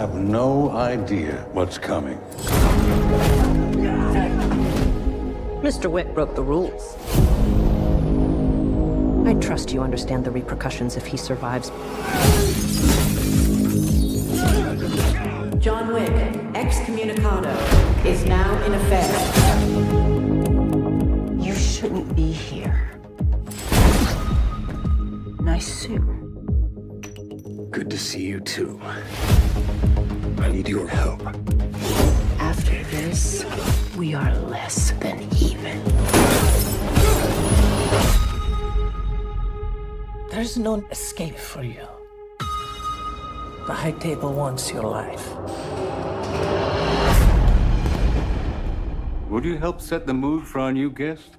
have no idea what's coming. Mr. Wick broke the rules. I trust you understand the repercussions if he survives. John Wick, excommunicado, is now in effect. You shouldn't be here. Nice suit. Good to see you, too. I need your help. After this, we are less than even. There's no escape for you. The High Table wants your life. Would you help set the mood for our new guest?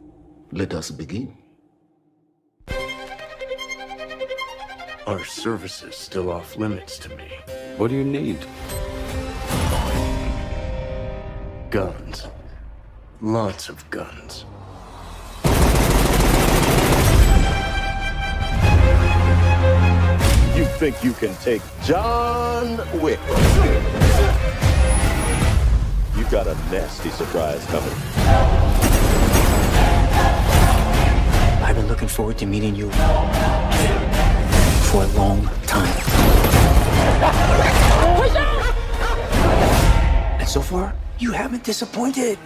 Let us begin. Our service is still off limits to me. What do you need? Guns. Lots of guns. You think you can take John Wick? You got a nasty surprise coming. I've been looking forward to meeting you for a long time. And so far, you haven't disappointed.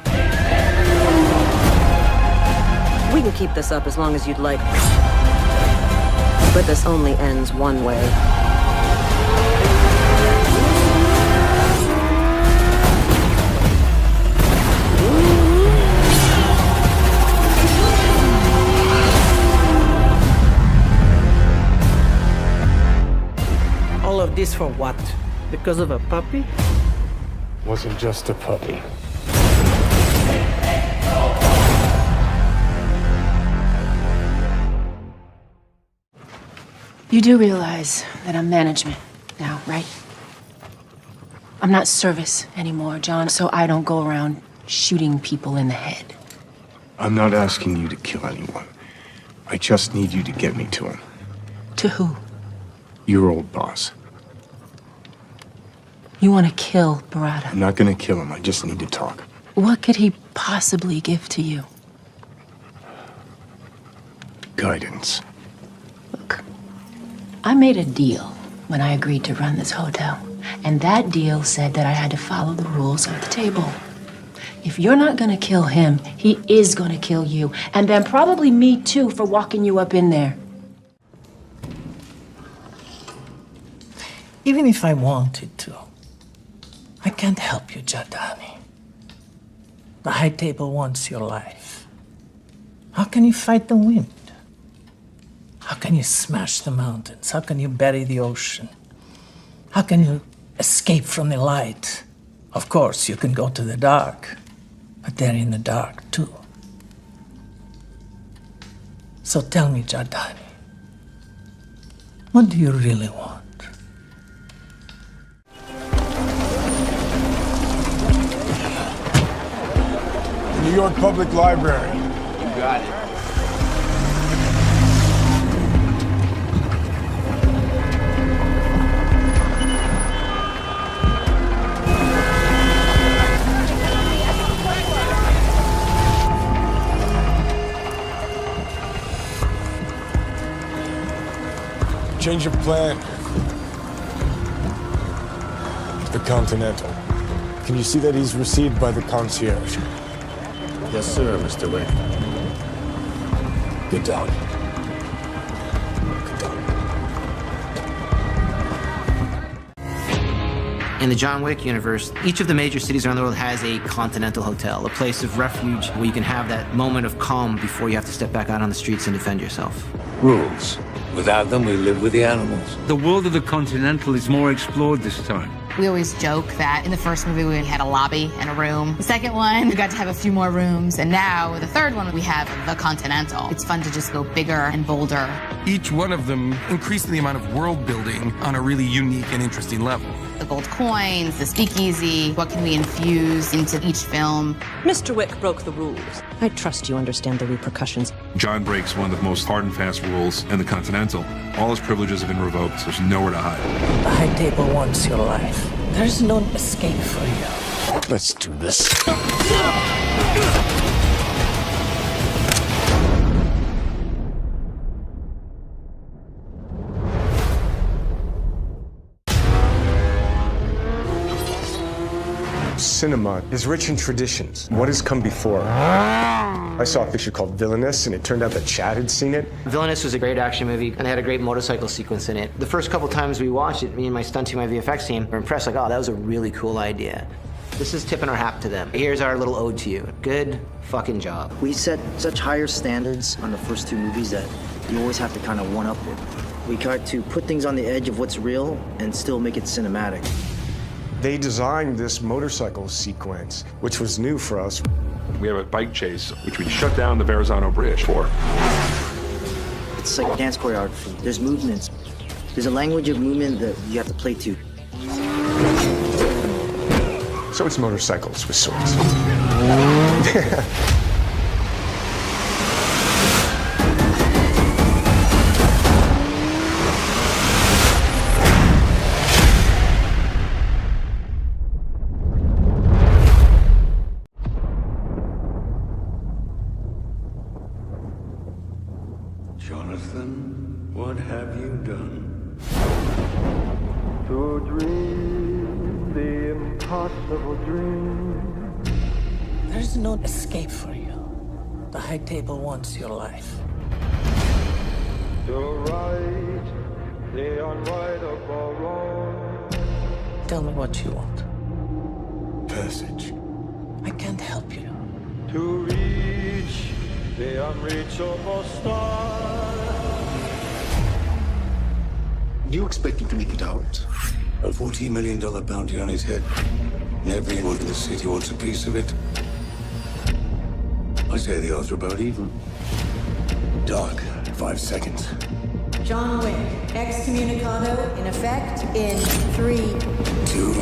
We can keep this up as long as you'd like. But this only ends one way. All of this for what? Because of a puppy? Wasn't just a puppy. You do realize that I'm management now, right? I'm not service anymore, John, so I don't go around shooting people in the head. I'm not asking you to kill anyone. I just need you to get me to him. To who? Your old boss. You want to kill Barada? I'm not gonna kill him. I just need to talk. What could he possibly give to you? Guidance. Look, I made a deal when I agreed to run this hotel. And that deal said that I had to follow the rules of the table. If you're not gonna kill him, he is gonna kill you. And then probably me too for walking you up in there. Even if I wanted to, I can't help you, Jadani. The High Table wants your life. How can you fight the wind? How can you smash the mountains? How can you bury the ocean? How can you escape from the light? Of course, you can go to the dark, but they're in the dark too. So tell me, Jadani, what do you really want? New York Public Library. You got it. Change of plan. The Continental. Can you see that he's received by the concierge? Yes, sir, Mr. Wick. Good dog. Good dog. In the John Wick universe, each of the major cities around the world has a continental hotel, a place of refuge where you can have that moment of calm before you have to step back out on the streets and defend yourself. Rules. Without them, we live with the animals. The world of the Continental is more explored this time. We always joke that in the first movie we had a lobby and a room. The second one, we got to have a few more rooms. And now, the third one, we have the Continental. It's fun to just go bigger and bolder. Each one of them increasing the amount of world building on a really unique and interesting level. The gold coins, the speakeasy, what can we infuse into each film? Mr. Wick broke the rules. I trust you understand the repercussions. John breaks one of the most hard and fast rules in the Continental. All his privileges have been revoked, so there's nowhere to hide. The High Table wants your life. There's no escape for you. Let's do this. Cinema is rich in traditions. What has come before? I saw a picture called Villainous, and it turned out that Chad had seen it. Villainous was a great action movie, and they had a great motorcycle sequence in it. The first couple times we watched it, me and my stunt team, my VFX team, were impressed, like, oh, that was a really cool idea. This is tipping our hat to them. Here's our little ode to you. Good fucking job. We set such higher standards on the first two movies that you always have to kind of one-up it. We tried to put things on the edge of what's real and still make it cinematic. They designed this motorcycle sequence, which was new for us. We have a bike chase, which we shut down the Verrazano Bridge for. It's like dance choreography. There's movements. There's a language of movement that you have to play to. So it's motorcycles with swords. Jonathan, what have you done? To dream the impossible dream. There's no escape for you. The high table wants your life. To right the unrightable wrong. Tell me what you want. Passage. I can't help you. To reach the unreachable star. Do you expect him to make it out? A $14 million bounty on his head. And everyone in the city wants a piece of it. I say the odds are about even. Doc, 5 seconds. John Wick, excommunicado in effect in 3, 2,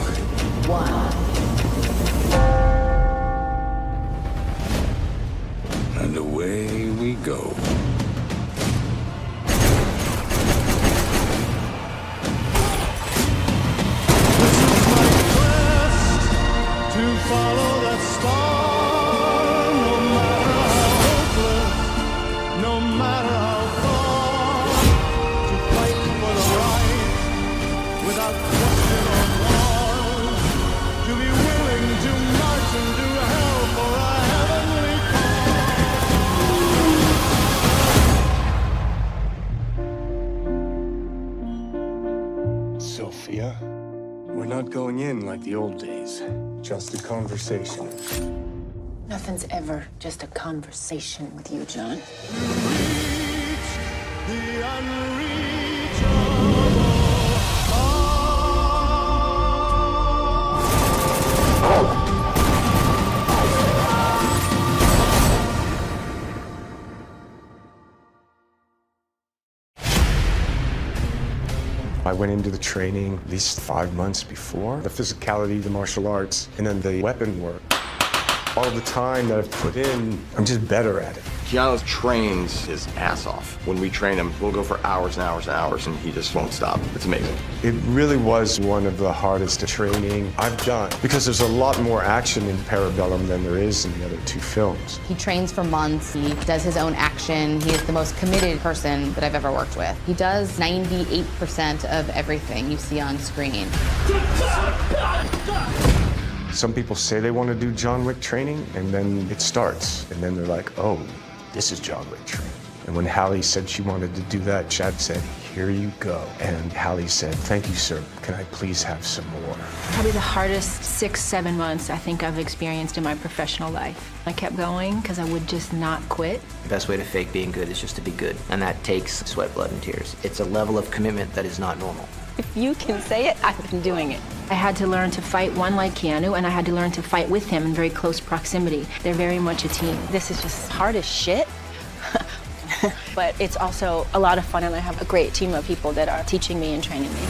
1. And away we go. To follow that star, no matter how hopeless, no matter how far. To fight for the right, without question or pause. To be willing to march into hell for a heavenly cause. Sophia, we're not going in like the old days. Just a conversation. Nothing's ever just a conversation with you, John. the unreachable. I went into the training at least 5 months before. The physicality, the martial arts, and then the weapon work. All the time that I've put in, I'm just better at it. Keanu trains his ass off. When we train him, we'll go for hours and hours and hours, and he just won't stop. It's amazing. It really was one of the hardest training I've done, because there's a lot more action in Parabellum than there is in the other two films. He trains for months. He does his own action. He is the most committed person that I've ever worked with. He does 98% of everything you see on screen. Some people say they want to do John Wick training, and then it starts. And then they're like, oh, this is John Wick training. And when Hallie said she wanted to do that, Chad said, here you go. And Hallie said, thank you, sir. Can I please have some more? Probably the hardest 6-7 months I think I've experienced in my professional life. I kept going because I would just not quit. The best way to fake being good is just to be good. And that takes sweat, blood, and tears. It's a level of commitment that is not normal. If you can say it, I've been doing it. I had to learn to fight one like Keanu, and I had to learn to fight with him in very close proximity. They're very much a team. This is just hard as shit, but it's also a lot of fun, and I have a great team of people that are teaching me and training me.